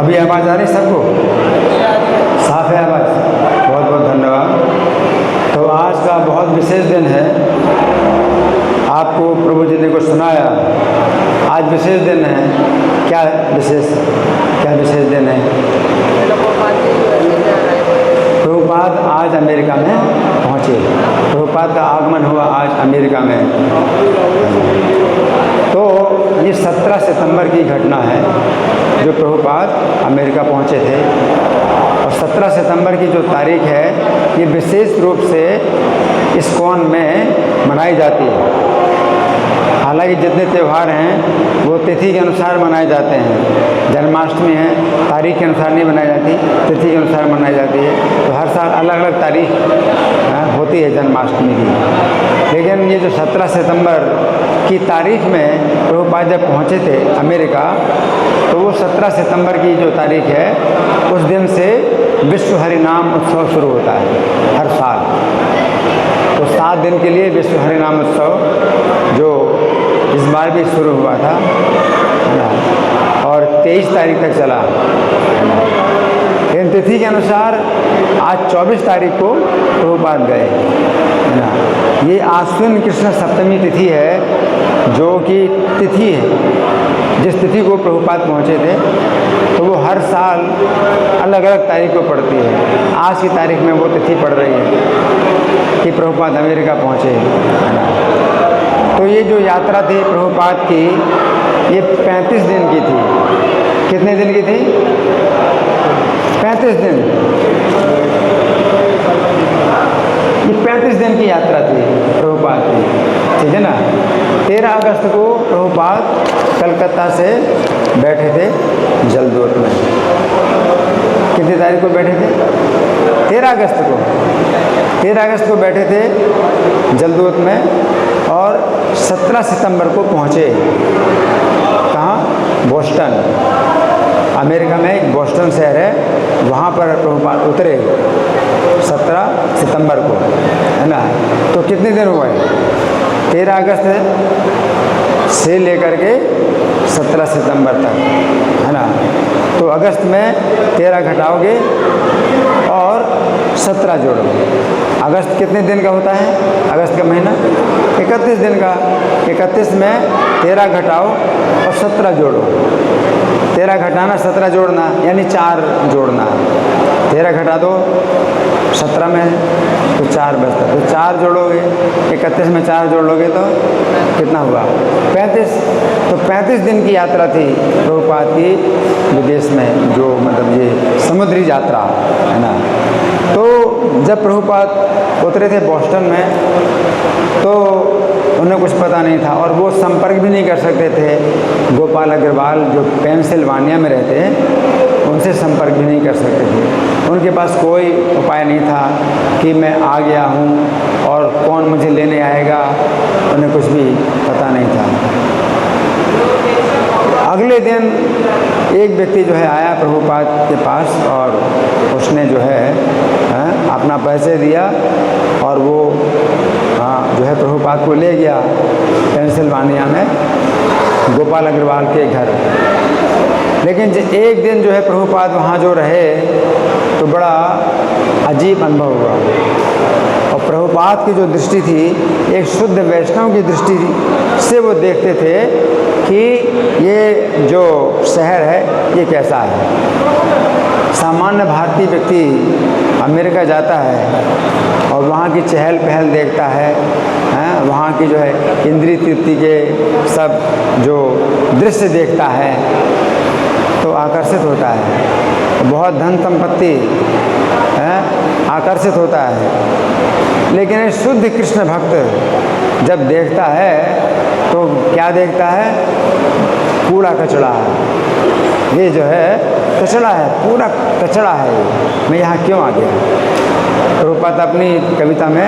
अभी आवाज़ आ रही सबको? साफ है आवाज़? बहुत बहुत धन्यवाद। तो आज का बहुत विशेष दिन है, आपको प्रभु जी ने को सुनाया। आज विशेष दिन है। क्या विशेष दिन है? प्रभुपाद आज अमेरिका में पहुँचे। प्रभुपाद का आगमन हुआ आज अमेरिका में। तो ये 17 सितंबर की घटना है जो प्रभुपाद अमेरिका पहुँचे थे। और 17 सितंबर की जो तारीख है ये विशेष रूप से इस्कॉन में मनाई जाती है। हालांकि जितने त्यौहार हैं वो तिथि के अनुसार मनाए जाते हैं। जन्माष्टमी है, तारीख के अनुसार नहीं मनाई जाती, तिथि के अनुसार मनाई जाती है। तो हर साल अलग अलग तारीख होती है जन्माष्टमी की। लेकिन ये जो 17 सितंबर की तारीख में प्रभुपाद जब पहुँचे थे अमेरिका, तो वो 17 सितंबर की जो तारीख है उस दिन से विश्व हरिनाम उत्सव शुरू होता है हर साल। तो 7 दिन के लिए विश्व हरिनाम उत्सव जो इस बार भी शुरू हुआ था और 23 तारीख तक चला। लेकिन तिथि के अनुसार आज 24 तारीख को प्रभुपाद गए है ना। ये आश्विन कृष्ण सप्तमी तिथि है जो कि तिथि है जिस तिथि को प्रभुपाद पहुँचे थे। तो वो हर साल अलग अलग तारीख को पड़ती है। आज की तारीख में वो तिथि पड़ रही है कि प्रभुपाद अमेरिका पहुँचे है ना। तो ये जो यात्रा थी प्रभुपाद की ये 35 दिन की थी। कितने दिन की थी? 35 दिन। ये 35 दिन की यात्रा थी प्रभुपाद की, ठीक है ना। 13 अगस्त को प्रभुपाद कलकत्ता से बैठे थे जलदूत में। कितनी तारीख को बैठे थे? 13 अगस्त को। 13 अगस्त को बैठे थे जलदूत में और 17 सितंबर को पहुँचे। कहाँ? बोस्टन। अमेरिका में एक बोस्टन शहर है, वहाँ पर प्रभुपाद उतरे 17 सितंबर को, है ना। तो कितने दिन हुए? 13 अगस्त से लेकर के 17 सितंबर तक, है ना। तो अगस्त में 13 घटाओगे और 17 जोड़ोगे। अगस्त कितने दिन का होता है? अगस्त का महीना 31 दिन का। 31 में 13 घटाओ और 17 जोड़ो। 13 घटाना 17 जोड़ना यानी 4 जोड़ना। 13 घटा दो 17 में तो 4 बचता, तो 4 जोड़ोगे। 31 में 4 जोड़ लोगे तो कितना हुआ? 35। तो 35 दिन की यात्रा थी प्रभुपाद की विदेश में, जो मतलब ये समुद्री यात्रा, है ना। तो जब प्रभुपाद उतरे थे बोस्टन में तो उन्हें कुछ पता नहीं था और वो संपर्क भी नहीं कर सकते थे। गोपाल अग्रवाल जो पेंसिल्वानिया में रहते हैं उनसे संपर्क भी नहीं कर सकते थे। उनके पास कोई उपाय नहीं था कि मैं आ गया हूँ और कौन मुझे लेने आएगा, उन्हें कुछ भी पता नहीं था। अगले दिन एक व्यक्ति जो है आया प्रभुपाद के पास और उसने जो है अपना परिचय दिया और वो जो है प्रभुपाद को ले गया पेंसिल्वानिया में गोपाल अग्रवाल के घर। लेकिन एक दिन जो है प्रभुपाद वहाँ जो रहे तो बड़ा अजीब अनुभव हुआ। और प्रभुपाद की जो दृष्टि थी एक शुद्ध वैष्णव की दृष्टि से वो देखते थे कि ये जो शहर है ये कैसा है। सामान्य भारतीय व्यक्ति अमेरिका जाता है और वहाँ की चहल पहल देखता है, वहाँ की जो है इंद्रिय तृप्ति के सब जो दृश्य देखता है तो आकर्षित होता है। बहुत धन संपत्ति आकर्षित होता है। लेकिन एक शुद्ध कृष्ण भक्त जब देखता है तो क्या देखता है? कूड़ा कचड़ा है। ये जो है कचड़ा है, पूरा कचड़ा है। मैं यहाँ क्यों आ गया? प्रभुपाद अपनी कविता में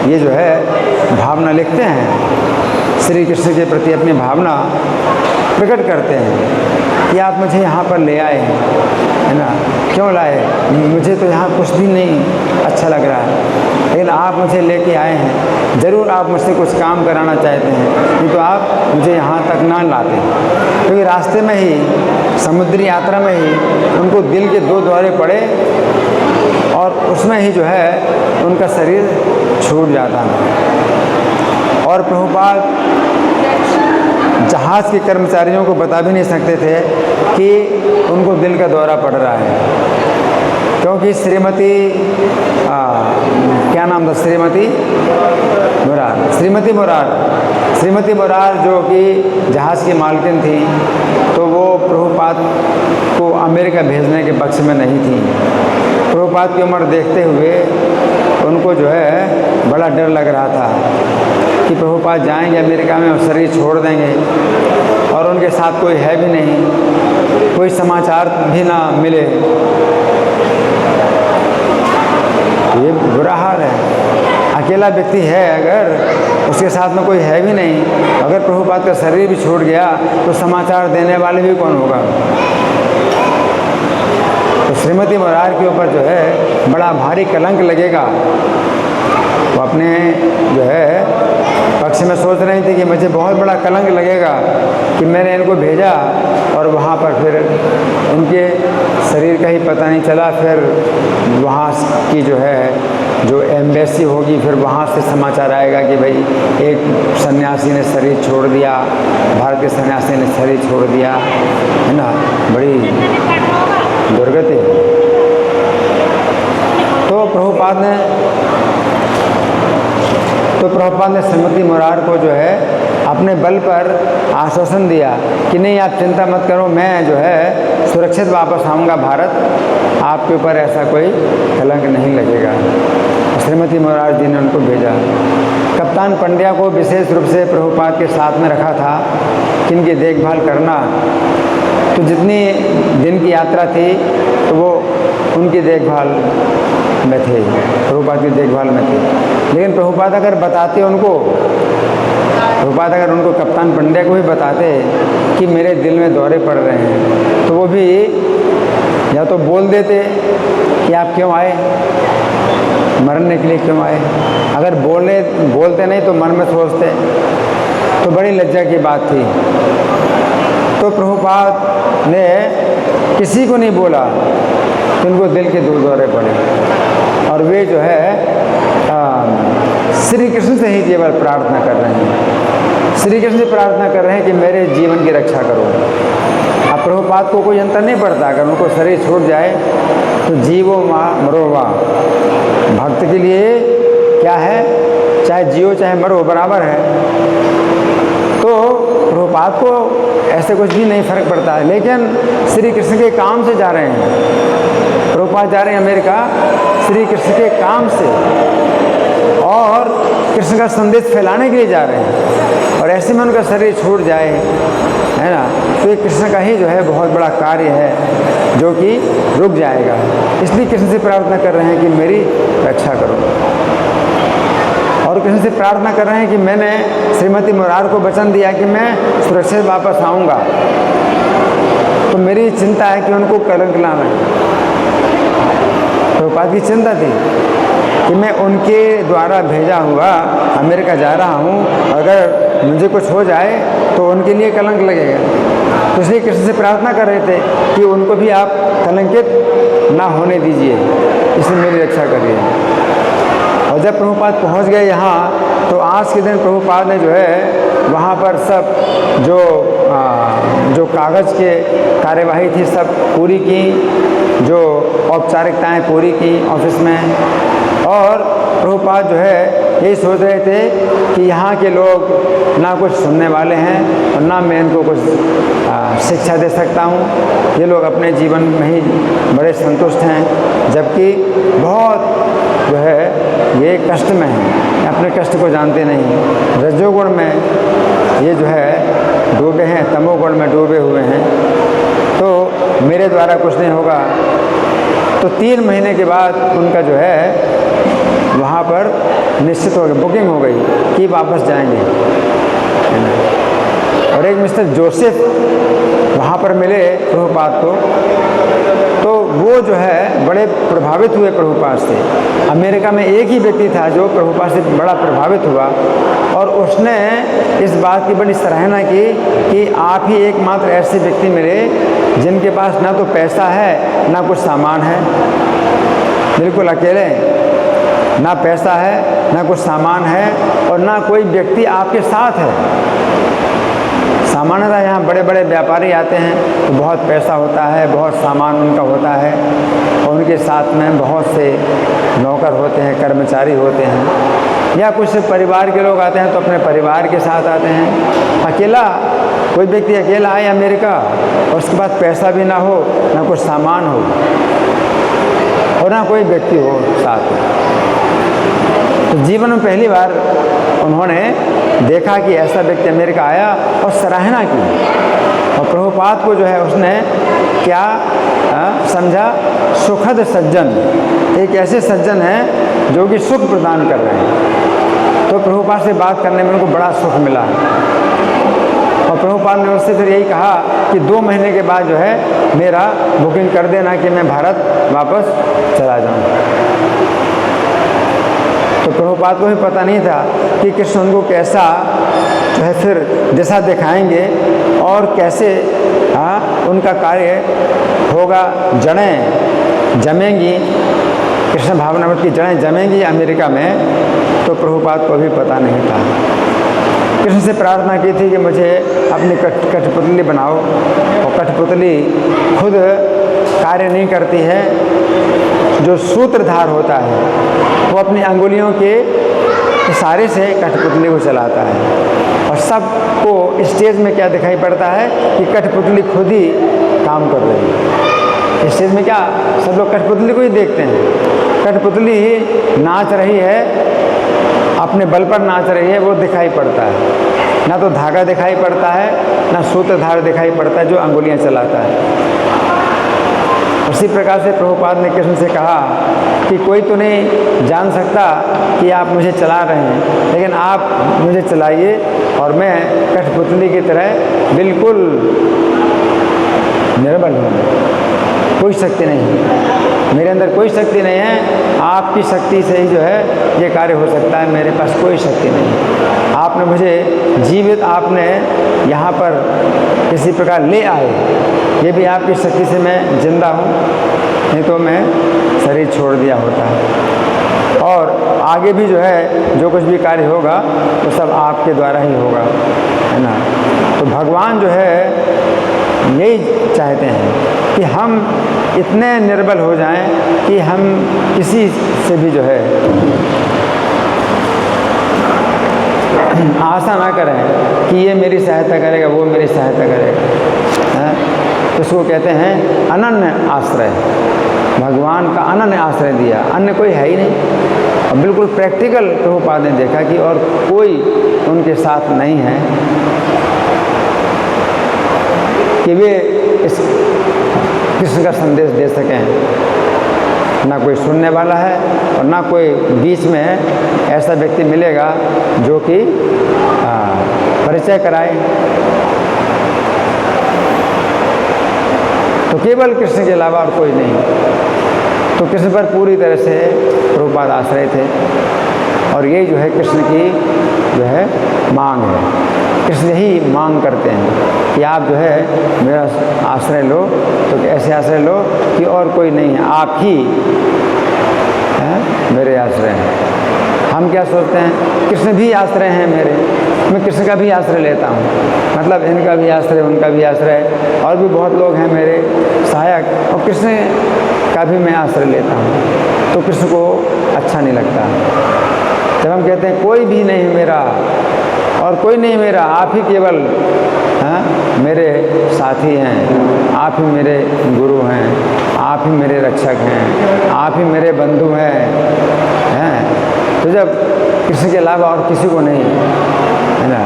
ये जो है भावना लिखते हैं, श्री कृष्ण के प्रति अपनी भावना प्रकट करते हैं कि आप मुझे यहाँ पर ले आए हैं, है ना। क्यों लाए? मुझे तो यहाँ कुछ भी नहीं अच्छा लग रहा है, लेकिन लेकिन आप मुझे लेके आए हैं, ज़रूर आप मुझसे कुछ काम कराना चाहते हैं, नहीं तो आप मुझे यहाँ तक ना लाते। क्योंकि रास्ते में ही, समुद्री यात्रा में ही उनको दिल के 2 दौरे पड़े और उसमें ही जो है उनका शरीर छूट जाता। और प्रभुपाद जहाज़ के कर्मचारियों को बता भी नहीं सकते थे कि उनको दिल का दौरा पड़ रहा है, क्योंकि श्रीमती क्या नाम था, श्रीमती मुरार जो कि जहाज़ की मालकिन थी, तो वो प्रभुपाद को अमेरिका भेजने के पक्ष में नहीं थी। प्रभुपाद की उम्र देखते हुए उनको जो है बड़ा डर लग रहा था कि प्रभुपाद जाएंगे अमेरिका में और शरीर छोड़ देंगे, और उनके साथ कोई है भी नहीं, कोई समाचार भी ना मिले। ये बुरा हाल है। अकेला व्यक्ति है, अगर उसके साथ में कोई है भी नहीं, अगर प्रभुपाद का शरीर भी छूट गया तो समाचार देने वाले भी कौन होगा। तो श्रीमती मुरार के ऊपर जो है बड़ा भारी कलंक लगेगा। वो अपने जो है पक्ष में सोच रही थी कि मुझे बहुत बड़ा कलंक लगेगा कि मैंने इनको भेजा और वहाँ पर फिर इनके शरीर का ही पता नहीं चला, फिर वहाँ की जो है जो एम्बेसी होगी, फिर वहाँ से समाचार आएगा कि भाई एक सन्यासी ने शरीर छोड़ दिया, भारत के सन्यासी ने शरीर छोड़ दिया, है ना, बड़ी दुर्गति। तो प्रभुपाद ने श्रीमती मुरार को जो है अपने बल पर आश्वासन दिया कि नहीं, आप चिंता मत करो, मैं जो है सुरक्षित वापस आऊँगा भारत, आपके ऊपर ऐसा कोई कलंक नहीं लगेगा। श्रीमती मुरार जी ने उनको भेजा। कप्तान पंड्या को विशेष रूप से प्रभुपाद के साथ में रखा था कि इनकी देखभाल करना। तो जितनी दिन की यात्रा थी तो वो उनकी देखभाल में थे, प्रभुपाद की देखभाल में थे। लेकिन प्रभुपाद अगर बताते उनको कप्तान पंड्या को भी बताते कि मेरे दिल में दौरे पड़ रहे हैं, तो वो भी या तो बोल देते कि आप क्यों आए, मरने के लिए क्यों आए। अगर बोलते नहीं तो मन में सोचते, तो बड़ी लज्जा की बात थी। तो प्रभुपाद ने किसी को नहीं बोला कि उनको दिल के 2 दौरे पड़े, और वे जो है श्री कृष्ण से ही केवल प्रार्थना कर रहे हैं, श्री कृष्ण से प्रार्थना कर रहे हैं कि मेरे जीवन की रक्षा करो। अब प्रभुपाद को कोई अंतर नहीं पड़ता, अगर उनको शरीर छूट जाए तो जीवो मरो वा, भक्त के लिए क्या है, चाहे जियो चाहे मरो बराबर है। तो प्रभुपाद को ऐसे कुछ भी नहीं फर्क पड़ता है। लेकिन श्री कृष्ण के काम से जा रहे हैं, प्रभुपाद जा रहे हैं अमेरिका श्री कृष्ण के काम से, और कृष्ण का संदेश फैलाने के लिए जा रहे हैं, और ऐसे में उनका शरीर छूट जाए, है ना, तो ये कृष्ण का ही जो है बहुत बड़ा कार्य है जो कि रुक जाएगा। इसलिए कृष्ण से प्रार्थना कर रहे हैं कि मेरी रक्षा करो, और कृष्ण से प्रार्थना कर रहे हैं कि मैंने श्रीमती मुरार को वचन दिया कि मैं सुरक्षित वापस आऊँगा, तो मेरी चिंता है कि उनको कलंक ना लगे। प्रभुपाद की चिंता थी कि मैं उनके द्वारा भेजा हुआ अमेरिका जा रहा हूँ, अगर मुझे कुछ हो जाए तो उनके लिए कलंक लगेगा। तो इसलिए कृष्ण से प्रार्थना कर रहे थे कि उनको भी आप कलंकित ना होने दीजिए, इसलिए मेरी रक्षा करिए। और जब प्रभुपाद पहुँच गए यहाँ, तो आज के दिन प्रभुपाद ने जो है वहाँ पर सब जो कागज़ के कार्यवाही थी सब पूरी की, जो औपचारिकताएं पूरी की ऑफिस में। और प्रभुपाद जो है यही सोच रहे थे कि यहाँ के लोग ना कुछ सुनने वाले हैं और ना मैं इनको कुछ शिक्षा दे सकता हूँ, ये लोग अपने जीवन में ही बड़े संतुष्ट हैं, जबकि बहुत जो है ये कष्ट में हैं, अपने कष्ट को जानते नहीं, रजोगुण में ये जो है डूबे हैं, तमोगुण में डूबे हुए हैं, तो मेरे द्वारा कुछ नहीं होगा। तो 3 महीने के बाद उनका जो है वहाँ पर निश्चित हो गई, बुकिंग हो गई कि वापस जाएंगे। और एक मिस्टर जोसेफ वहाँ पर मिले प्रभुपाद को, तो वो वो जो है बड़े प्रभावित हुए प्रभुपाद से। अमेरिका में एक ही व्यक्ति था जो प्रभुपाद से बड़ा प्रभावित हुआ और उसने इस बात की बड़ी सराहना की कि आप ही एकमात्र ऐसे व्यक्ति मिले जिनके पास ना तो पैसा है ना कुछ सामान है, बिल्कुल अकेले, ना पैसा है ना कुछ सामान है और ना कोई व्यक्ति आपके साथ है। सामान्यतः यहाँ बड़े बड़े व्यापारी आते हैं तो बहुत पैसा होता है, बहुत सामान उनका होता है और उनके साथ में बहुत से नौकर होते हैं, कर्मचारी होते हैं, या कुछ परिवार के लोग आते हैं तो अपने परिवार के साथ आते हैं। अकेला कोई व्यक्ति अकेला आए अमेरिका और उसके बाद पैसा भी ना हो, ना कुछ सामान हो और ना कोई व्यक्ति हो साथ में, तो जीवन में पहली बार उन्होंने देखा कि ऐसा व्यक्ति अमेरिका आया और सराहना की। और प्रभुपाद को जो है उसने क्या समझा, सुखद सज्जन, एक ऐसे सज्जन हैं जो कि सुख प्रदान कर रहे हैं। तो प्रभुपाद से बात करने में उनको बड़ा सुख मिला और प्रभुपाद ने उससे फिर यही कहा कि 2 महीने के बाद जो है मेरा बुकिंग कर देना कि मैं भारत वापस चला जाऊँ। तो प्रभुपाद को भी पता नहीं था कि कृष्ण उनको कैसा जो है फिर दिशा दिखाएंगे और कैसे उनका कार्य होगा, जड़ें जमेंगी, कृष्ण भावनामृत की जड़ें जमेंगी अमेरिका में। तो प्रभुपाद को भी पता नहीं था। कृष्ण से प्रार्थना की थी कि मुझे अपनी कठपुतली बनाओ, और कठपुतली खुद कार्य नहीं करती है, जो सूत्रधार होता है वो अपनी अंगुलियों के इशारे से कठपुतली को चलाता है और सबको स्टेज में क्या दिखाई पड़ता है कि कठपुतली खुद ही काम कर रही है। स्टेज में क्या सब लोग कठपुतली को ही देखते हैं, कठपुतली ही नाच रही है, अपने बल पर नाच रही है, वो दिखाई पड़ता है। ना तो धागा दिखाई पड़ता है, ना सूत्रधार दिखाई पड़ता है जो अंगुलियां चलाता है। उसी प्रकार से प्रभुपाद ने कृष्ण से कहा कि कोई तो नहीं जान सकता कि आप मुझे चला रहे हैं, लेकिन आप मुझे चलाइए और मैं कठपुतली की तरह बिल्कुल निर्बल हूँ, कोई शक्ति नहीं, मेरे अंदर कोई शक्ति नहीं है, आपकी शक्ति से ही जो है ये कार्य हो सकता है, मेरे पास कोई शक्ति नहीं। आपने मुझे जीवित आपने यहाँ पर किसी प्रकार ले आए, ये भी आपकी शक्ति से मैं जिंदा हूँ, नहीं तो मैं शरीर छोड़ दिया होता है। और आगे भी जो है जो कुछ भी कार्य होगा वो सब आपके द्वारा ही होगा, है ना। तो भगवान जो है यही चाहते हैं कि हम इतने निर्बल हो जाएं कि हम किसी से भी जो है आशा ना करें कि ये मेरी सहायता करेगा, वो मेरी सहायता करेगा, है। तो उसको कहते हैं अनन्य आश्रय। भगवान का अनन्य आश्रय दिया, अन्य कोई है ही नहीं। और बिल्कुल प्रैक्टिकल प्रभुपाद ने देखा कि और कोई उनके साथ नहीं है कि वे इस कृष्ण का संदेश दे सकें। ना कोई सुनने वाला है और ना कोई बीच में ऐसा व्यक्ति मिलेगा जो कि परिचय कराए। तो केवल कृष्ण के अलावा और कोई नहीं। तो कृष्ण पर पूरी तरह से प्रभुपाद आश्रय थे और ये जो है कृष्ण की जो है मांग है। कृष्ण यही मांग करते हैं कि आप जो है मेरा आश्रय लो, तो ऐसे आश्रय लो कि और कोई नहीं है, आप ही हैं मेरे आश्रय हैं। हम क्या सोचते हैं, कृष्ण भी आश्रय हैं मेरे, मैं कृष्ण का भी आश्रय लेता हूँ, मतलब इनका भी आश्रय, उनका भी आश्रय, और भी बहुत लोग हैं मेरे सहायक, और कृष्ण का भी मैं आश्रय लेता हूँ। तो कृष्ण को अच्छा नहीं लगता जब हम कहते हैं कोई भी नहीं मेरा और कोई नहीं मेरा, आप ही केवल मेरे साथी हैं, आप ही मेरे गुरु हैं, आप ही मेरे रक्षक हैं, आप ही मेरे बंधु हैं। तो जब कृष्ण के अलावा और किसी को नहीं है ना,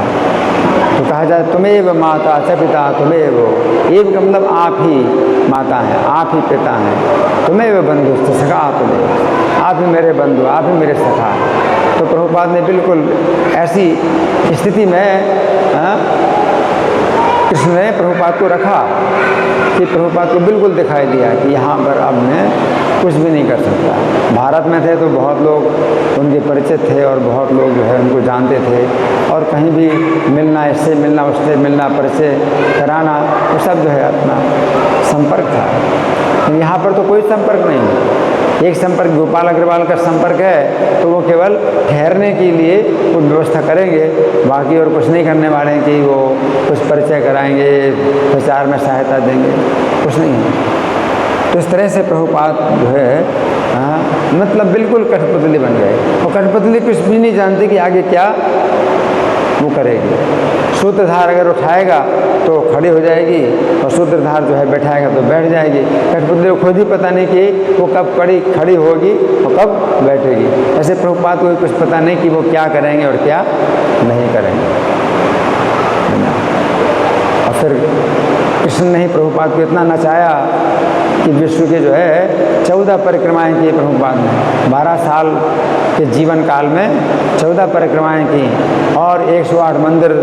तो कहा जाए तुम्हें माता च पिता तुम्हें वो, एक का मतलब आप ही माता हैं, आप ही पिता हैं, तुम्हें वो बंधु सखा तुम्हें, आप ही मेरे बंधु, आप ही मेरे सखा। तो प्रभुपाद ने बिल्कुल ऐसी स्थिति में कृष्ण ने प्रभुपाद को रखा कि प्रभुपाद को बिल्कुल दिखाई दिया कि यहाँ पर अब मैं कुछ भी नहीं कर सकता। भारत में थे तो बहुत लोग उनके परिचित थे और बहुत लोग जो है उनको जानते थे, और कहीं भी मिलना, इससे मिलना, उससे मिलना, परिचय कराना, वो सब जो है अपना संपर्क था। लेकिन यहाँ पर तो कोई संपर्क नहीं। एक संपर्क गोपाल अग्रवाल का संपर्क है, तो वो केवल ठहरने के लिए कुछ व्यवस्था करेंगे, बाकी और कुछ नहीं करने वाले हैं कि वो कुछ परिचय कराएंगे, प्रचार में सहायता देंगे, कुछ नहीं है। तो इस तरह से प्रभुपाद जो है मतलब बिल्कुल कठपुतली बन गए, और कठपुतली कुछ भी नहीं जानती कि आगे क्या वो करेगी। सूत्रधार अगर उठाएगा तो खड़ी हो जाएगी, और सूत्रधार जो है बैठाएगा तो बैठ जाएगी। कठपुतली को खुद ही पता नहीं कि वो कब खड़ी होगी और कब बैठेगी। ऐसे प्रभुपाद को कुछ पता नहीं कि वो क्या करेंगे और क्या नहीं करेंगे। और फिर कृष्ण ने ही प्रभुपाद को इतना नचाया कि विश्व के जो है 14 परिक्रमाएँ की प्रभुपाद ने। 12 साल के जीवन काल में 14 परिक्रमाएँ की, और 108 मंदिर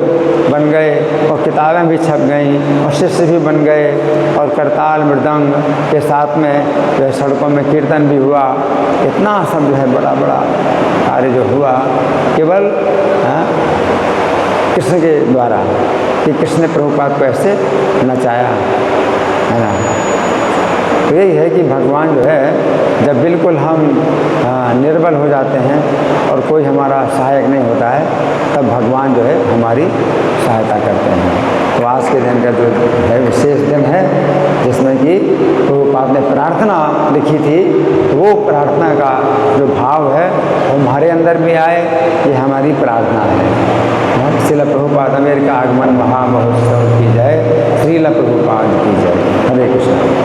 बन गए, और किताबें भी छप गईं, और शिष्य भी बन गए, और करताल मृदंग के साथ में जो है सड़कों में कीर्तन भी हुआ। इतना सब जो है बड़ा बड़ा कार्य जो हुआ केवल कृष्ण के द्वारा, कि कृष्ण ने प्रभुपाद को ऐसे नचाया, है ना। तो यही है कि भगवान जो है जब बिल्कुल हम निर्बल हो जाते हैं और कोई हमारा सहायक नहीं होता है, तब भगवान जो है हमारी सहायता करते हैं। तो आज के दिन का जो है विशेष दिन है, जिसमें कि प्रभुपाद ने प्रार्थना लिखी थी, तो वो प्रार्थना का जो भाव है वो हमारे अंदर भी आए, ये हमारी प्रार्थना है। श्रील प्रभुपाद अमेरिका आगमन महामहोत्सव की जय, श्रील प्रभुपाद की जय। हरे कृष्ण।